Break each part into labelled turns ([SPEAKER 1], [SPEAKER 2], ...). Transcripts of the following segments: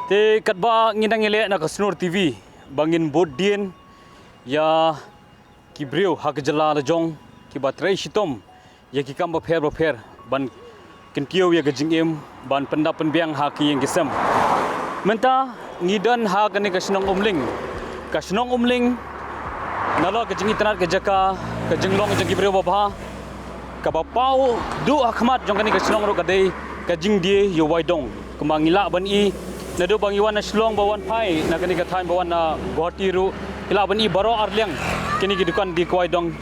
[SPEAKER 1] Te katba ngindang ile na Kasnur TV bangin bodien ya kibriu hak jala lajong ki batrai shitom ya ki kam bapher ban kinkiu ya gajingim ban penda penbiang hak yang gisam menta ngidan hak ni kasnong umling nalo gajingi tanat gajaka gajinglong jang kibriu babha kabapau du akhmat jong kani kasnong ro kadai kajing die yo waidong kemangila ban i nado bang iwan na slong bawan pai na kani kathan bawan na Guwahati ru ila bani baro arliang kini ki dukan di Kuaidong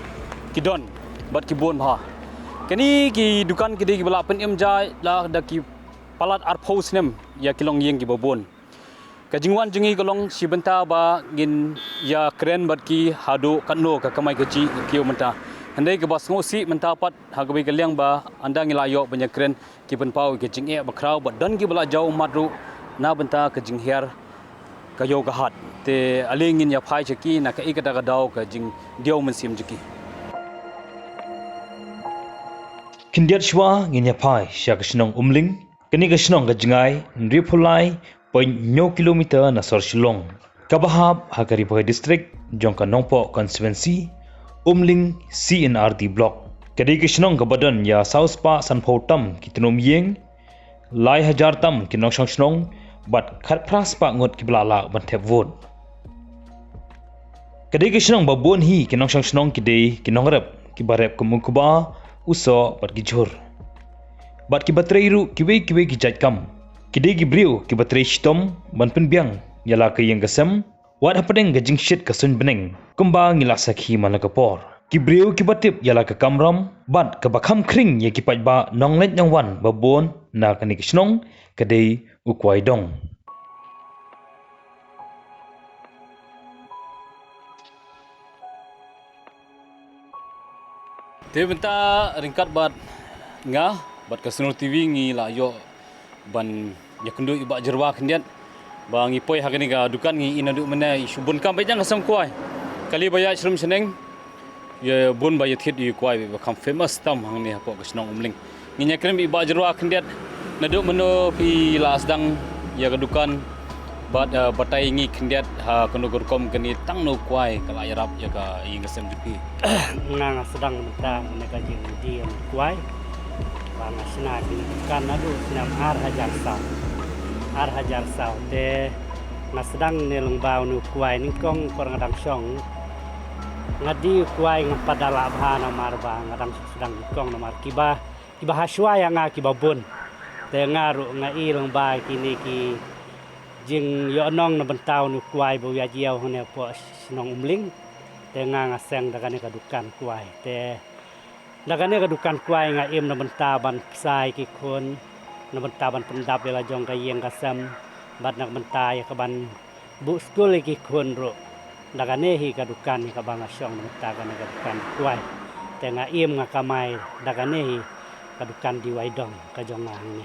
[SPEAKER 1] kidon bat ki bon bha kini ki dukan ki di bala pen imja la da ki palat ar phos nem ya kilong yeng ki babon kajingwan jingi kolong sibenta ba gin ya kren bat ki hadu kanno ka kamai gaji ki menta handai ke bas ngosi menta pat hagabi kaliang ba anda ngilayo banyak kren ki pen pau ki jinge ba krau ba dan ki bala jau madru na benta ke jinghiar ka yoga hat te alingin ya phai chaki na ka ikata ka daw ka jing dio mensim jiki
[SPEAKER 2] kindiat shwa ngin ya phai sha kashnong umling kani kashnong ka jingai nripulai 0.9 kilometer na sor shillong kabahab hakari boy district jongka nongpo constituency umling CNRD block kadi kashnong ka badan ya south pa sanpho tam kitinom yeng lai hajar tam kinong shnong bat khat pras pa ngot kiblala ban thep vot kadai kisnong babon hi kinong shnong kidei kinong rep kibarep kumkuba uso bat gijur bat kibatrei ru kiwe ki jatkam kidei gibriu kibatrei shitom ban penbiang yala ke yang gasam wat hapadeng gajing shit kasun beneng kumba ngila sakhi manakapor kibriu kibatip yala ke kamram bat kabakham kring ye kipat ba nonglet nyangwan babon na kani kisnong kadai Kuaidong
[SPEAKER 1] te benta ringkat bat bat Kasnur TV ngi la yo ban yakundu iba jerwa kendiat bang ipoi hagani ga dukan ngi inadu mena isubun kam bejang asam kuai kali baya shrum seneng ye bun baya thit i kuai bakam famous tam hangni hapo Kasnong umling ngi nyakrem iba jerwa kendiat nadu meno pi lasdang ya kedukan bat batai ngi kendiat ha kono gorkom keni tang no kuai kala yarap ya ka ingesem jupi
[SPEAKER 3] nang sedang menta nega jing di kuai bang asna kan nadu sinam ar hajar sau de na sedang nelung bau nu kuai ni kong ngadang song ngadi kuai ngapadala bhana marba ngadang sedang kong nomar kiba haswa yang ngakibabun te ngaru ngai long bai kini ki jing yo nong na bentau nu kuai bo ya jiau hone po sinong umling te ngaseng dagane kadukan kuai te dagane kadukan kuai nga im na bentaban sai ki kon na bentaban pendap lela jong ka yeng kasam bat nak bentai ka ban bu skul ki kon ro dagane hi kadukan ka banga syong na bentagan kadukan kuai te nga im nga kamai dagane hi kadukan di Waidong ka jong ngang ni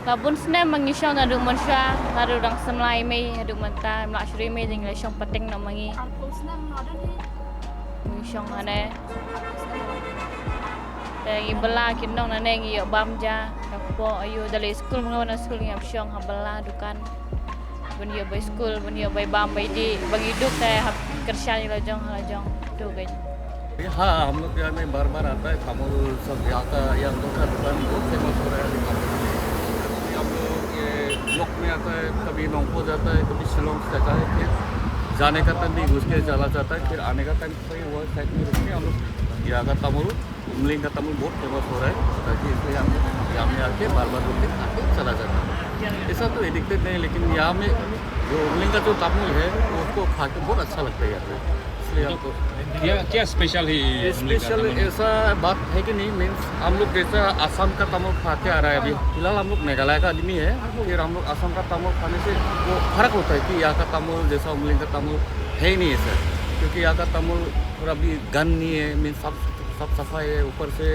[SPEAKER 4] Kabun sne mangisong nadu mansha nadu dang semlai me nadu manta mlak shri me jing le shong pating na mangi mangisong ane te bela kinong na nengi yo bamja kapo ayu dali school mengona school ngam shong habala dukan bun yo bay school bun yo bay bam bay di bagi duk te hab kerja ni lajong tu gay
[SPEAKER 5] हाँ हम लोग यहाँ में बार बार आता है कमल सब यहाँ का यहाँ दुकान बहुत फेमस हो रहा है हम लोग ये ब्लॉक में आता है कभी नोंगपो जाता है कभी शिलोंग से जाता है फिर जाने का टाइम भी घुस के चला जाता है फिर आने का टाइम कोई वो साइड में रुक के हम लोग यहाँ का तमुल उमलिंग का तमुल बहुत फेमस हो रहा है ताकि इसलिए हम यहाँ में आके बार बार रुक के आके चला जाता है ऐसा तो एडिक्टेड नहीं लेकिन यहाँ में जो उमलिंग का जो तमुल है उसको खा के बहुत अच्छा लगता है यहाँ पे इसलिए हमको
[SPEAKER 1] क्या स्पेशल है
[SPEAKER 5] स्पेशल ऐसा बात है कि नहीं मीन्स हम लोग जैसा आसाम का तमुल खा के आ रहा है अभी फिलहाल हम लोग मेघालय का आदमी है फिर हम लोग आसाम का तमुल खाने से वो फर्क होता है कि यहाँ का तमुल जैसा उमलिंग का तमुल है ही नहीं है सर क्योंकि यहाँ का तमुल थोड़ा भी गन नहीं है मीन्स सब सफाई है ऊपर से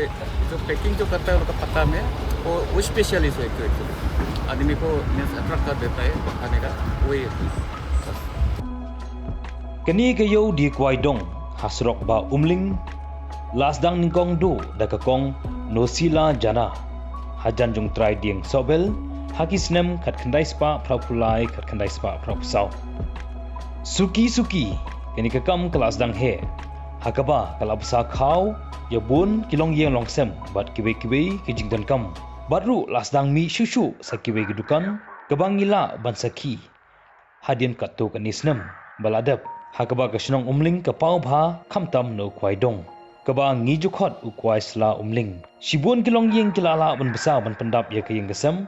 [SPEAKER 5] जो पैकिंग जो करता है उनका पत्ता में वो स्पेशलिस्ट है एक्चुअली आदमी को मीन्स अट्रैक्ट कर देता है खाने का वही है
[SPEAKER 2] kani kayo di Kuaidong hasrok ba umling lasdang ningkong do da kakong nosila jana hajan jung trai dieng sobel haki snem kat kendai spa prau pulai kat kendai spa prau pusau. Suki kini kekam kelas dang he. Hakaba kalau besar kau ya bun kilong yang longsem bat kiwe kijing dan kam. Baru las dang mi shushu sakiwe gidukan kebang ngila ban saki. Hadian kat tu kan isnem baladap. Hakaba kasnong umling ke pau bha kamtam no kwai dong. Kaba ngijukot ukwai sla umling. Shibun kilong yang kilala ban besar ban pendap ya ke yang gesem.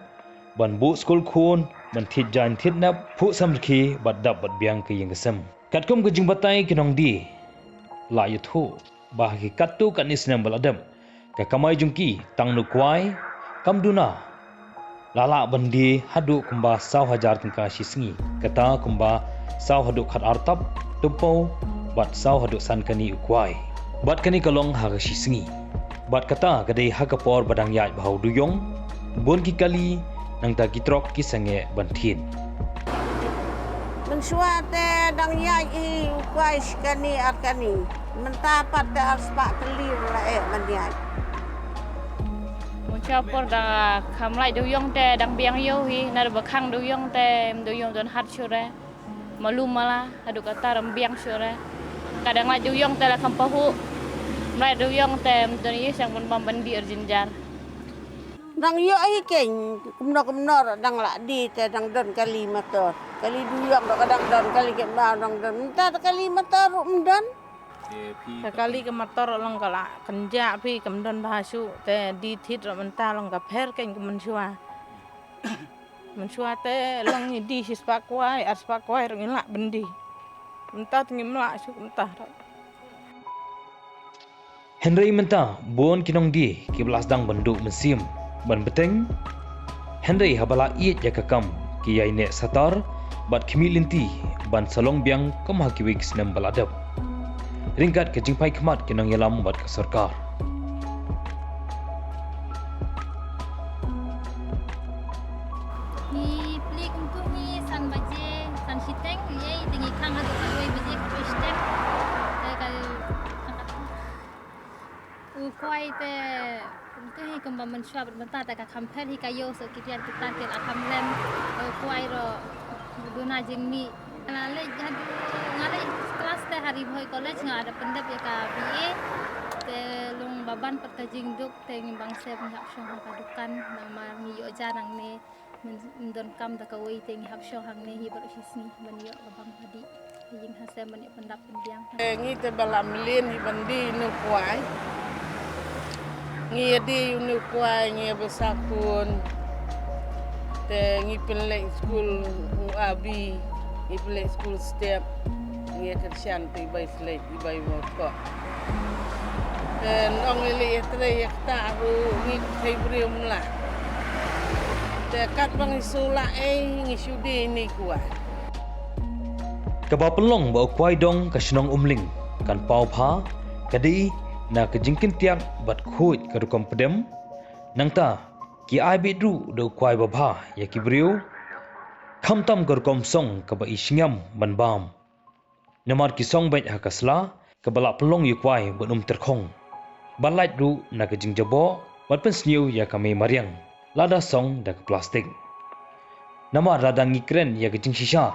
[SPEAKER 2] Ban bu skul kun ban thit jan thit nap pu samrki bat dap bat biang ke yang gesem. Katkom ke jing batai kinong di. La yuthu bah ki katu kan isnem baladap. Ka kamai jungki tang no kwai kamduna. Lala bandi hadu kumba 1,000 tengka sisngi. Kata kumba 1,000 hadu khat artap tumpau bat 1,000 hadu sankani ukwai. Bat kani kalong ha sisngi. Bat kata kadai ha kapor badang yai bahau duyong bon ki kali nang ta kitrok ki sange bantin.
[SPEAKER 6] Mensuate dang yai ukwai skani arkani. Mentapat da arspa kelir la maniai.
[SPEAKER 4] Chapor da kamlai duyong te dang biang yo hi nar bakhang duyong te duyong don hat sure malum mala adu kata rembiang sure kadang la duyong te la kampahu mai duyong te don yi sang bon bandi arjinjar
[SPEAKER 6] Dang yo ai keng kumno dang la di te dang don kali motor kali duyong do kadang don kali ke ba dang don ta kali motor don
[SPEAKER 7] sekali ke motor long kala kenja pi kemdon bahasu te di thit ro menta long ka pher ken mensua te long ni di sispa kwai ro ngila bendi menta ngimla su menta
[SPEAKER 2] Henry menta bon kinong di ki belas dang bendu mesim ban beteng. Henry habala iet ya kakam ki yai ne satar bat khimi linti ban salong biang kam hakiwi kisnem baladap. Ringkat ke jingpai kemat kinong yalam bat ke sarkar.
[SPEAKER 8] Ni plik untuk ni san baje san siteng ye tingi khang hadu kai baje kai stem te kal u kwai te te hi kamba mensua benta ta ka kampel hi kayo so kipian kita ke akam lem kwai ro guna jingni ngale hadu ngale kelas te hari boy college nga ada pendap ya ka BA te long baban pat ka jingduk te ngimbang se ngap syong ka dukan nama ni yo jarang ne mendon kam ta ka wei te ngap syong hang ne hi bar sisni ban yo babang hadi jing hase man pendap pendiang
[SPEAKER 6] ngi te balam lin di bandi nu kwai ngi di nu kwai ngi besakun te ngi pelek school abi ngi pelek school step ngi kersian te bai slate bai motor dan ong li etre yakta ru ngi febrium la te kat bang isula ngi sudi ni kuai
[SPEAKER 2] Kaba pelong ba kwai dong ka shnong umling kan pau pha kadi na ka jingkin tiak bat khoj ka rukom pedem nangta ki ai bedru do kwai ba bha ya ki brio khamtam ka rukom song ka ba isngam ban bam namar ki song bet ha kasla ka bala pelong yu kwai ba terkhong balait ru na ka jing jabo bat pen sniu ya ka me mariang lada song da ka plastik namar radang ikren ya ka jing shisha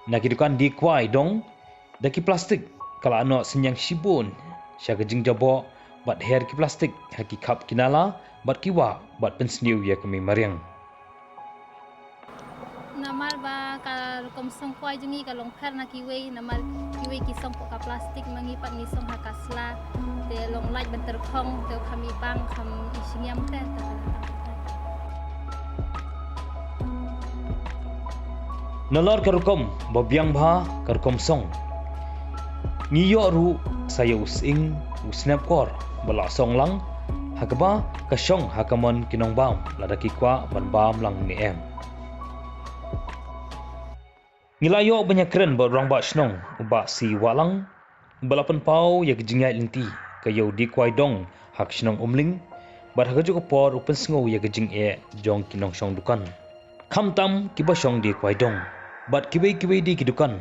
[SPEAKER 2] na kidukan di kwai dong daki plastik kala ano senyang sibun sya gejing jabo bat hair ki plastik haki kap kinala bat kiwa bat pensniu ya kami mariang
[SPEAKER 8] namal ba ka kom song kwai jungi ka long pher na kiwe namal kiwe ki song ka plastik mangipat ni song hakasla te long light bentar khong te kami bang kham isingyam te
[SPEAKER 2] Nalor karukom babiang bha karukom song ngiyo ru saya using usnap kor bala song lang hakaba ka song hakamon kinong bam ladaki kwa ban bam lang ni em ngilayo banyak keren ba rang ba snong ba si walang balapan pau ya gejingai linti kayo di kwai dong hak snong umling bar hagaju ko por upen sngo ya gejing e jong kinong song dukan khamtam kiba song di kwai dong bat kibai di kidukan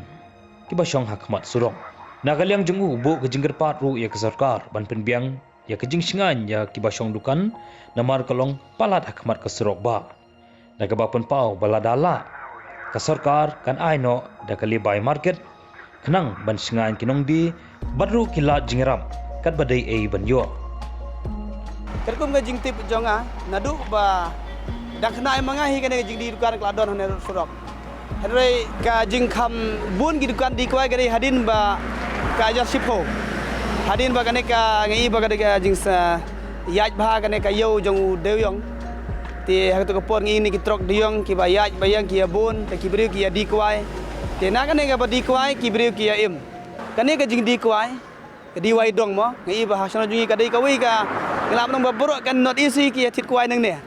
[SPEAKER 2] kiba syong hakmat surong nagalyang jengu bu kejingger pat ru ya ke sarkar ban penbiang ya kejing singan ya kiba syong dukan namar kolong palat hakmat ke surok ba na kabapon pau baladala ka sarkar kan aino da kalibay market kenang ban singain kinong di badru kilat jingeram kat badai ei banyo.
[SPEAKER 9] Kerkum ga jing tip jonga nadu ba dak na manga hi kana jing di dukan kladon hane surok. Hadre ka jing kham bun gi dukan di kwai gari hadin ba ka ja sipo. Hadin ba kana ka ngai ba ka jing sa yaj ba kana ka yo jong deuyong. Ti ha to ka por ngi ni ki trok deuyong ki ba yaj bayang ki bun ta ki briu ki di kwai. Ti na kana ka ba di kwai ki briu ki im. Kana ka jing di kwai di wai dong mo ngai ba hasana jungi ka dei ka wi ka ngelap nang baburuk kan not isi ki tit kwai nang ne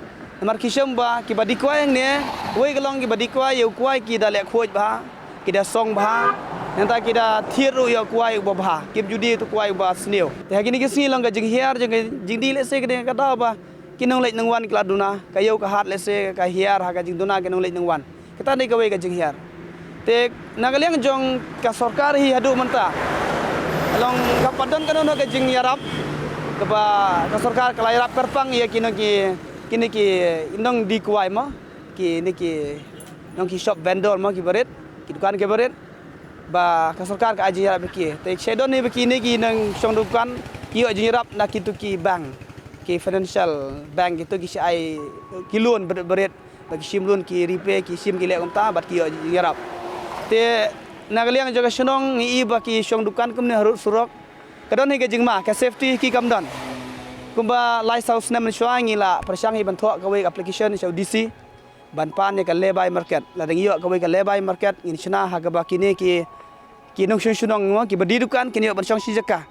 [SPEAKER 9] mar kisem ba ki badi kwai nang ne wei galong ki badi kwai yu kwai ki da lek khoj ba ki da song ba nanta ki da thiet ru yu kwai ba ba kim judi tu kwai ba sneu te ha ki ni ki si long ka jing hiar jing di le se ke ka da ba ki nong lek nang wan kla duna ka yu ka hat le se ka hiar ha ka jing duna ke nong lek nang wan kita ni ka wei ka jing hiar te nagaliang jong ka sarkar hi hadu manta long kapadon kanono ka jing yarap keba ka sarkar ka yarap perpang ya kini ki indong di kuai mo ki nong ki shop vendor mo ki baret ki dukan ke baret ba ka sarkar ka aji yarap ki te shedon ni begini ki nang song dukan ki aji yarap na ki tu ki bank ki financial bank itu ki ai ki loan baret bagi sim loan ki repay ki sim ki lek umta bat ki aji yarap te nagaliang jaga senong ngi ba ki song dukan kumne harut surok kadon hi ke jingma ka safety ki kamdon kumba lai house nem shwa ngi la persang hi ban tho ka we application so DC ban pan ne ka lebay market la ding yo ka we ka lebay market ngi chna ha ka ba kini ki nong shunong mo ki badi dukan kini ban song si jaka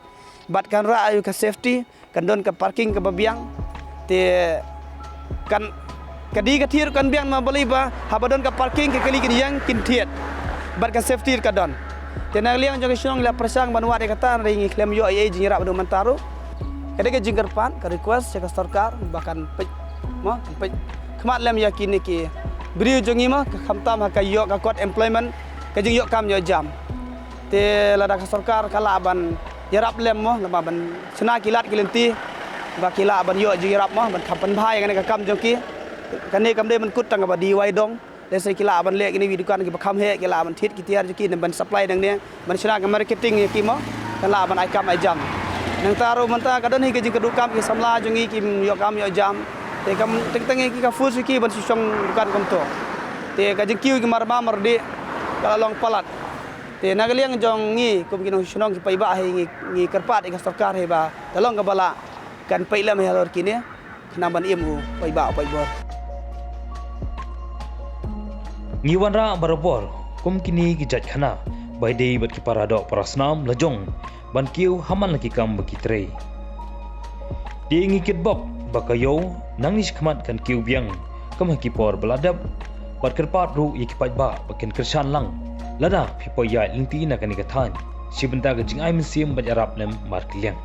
[SPEAKER 9] bat kan ra ayu ka safety kandon ka parking ka babiang te kan kadi ka thir kan biang ma bali ba habadon ka parking ke kali kin yang kin thiet bat ka safety ka don tenang liang jong sunong la persang banwa de kata ringi klaim yo ai jingira badu mantaru kade ke jingker pan ka request ka sarkar bahkan pe khmat lem yakini ki bri jongi ma ka khamtam ha ka yo ka court employment ka jing yo kam yo jam te la da ka sarkar kala ban yarap lem mo la ban sena kilat kilenti ba kila ban yo jingrap mo ban khampan bhai ngane ka kam jong ki kane kam de man kut tang ba di wai dong desa kila ban lek ini dukan ki bakham he kila ban thit ki tiar ki ban supply dang ne ban sina ka marketing ki mo kala ban ai kam ai jam nang taru manta kadon hi ke jing kedukam ki samla jungi ki yo kam yo jam te kam teng teng ki ka fus ki ban sisong dukan kam to te ka jing kiu ki marba mardi kala long palat te nagaliang jong ngi kum ki no sunong ki paiba hi ngi kerpat ka sarkar he ba dalong ka bala kan paila me halor kini khna ban imu paiba paibor
[SPEAKER 2] Ngiwan ra barabor kum kini ki jaj khana bai dei bat ki parado parasnam lajong ban kiu haman laki kam baki trei di ngi kit bob bakayo nangis khmat kan kiu biang kam ki por beladap bat kerpat ru yiki pajba bakin kersan lang lada phipo ya lingti na kan ka than sibenta ka jing ai min sim bat arab lem mar kliang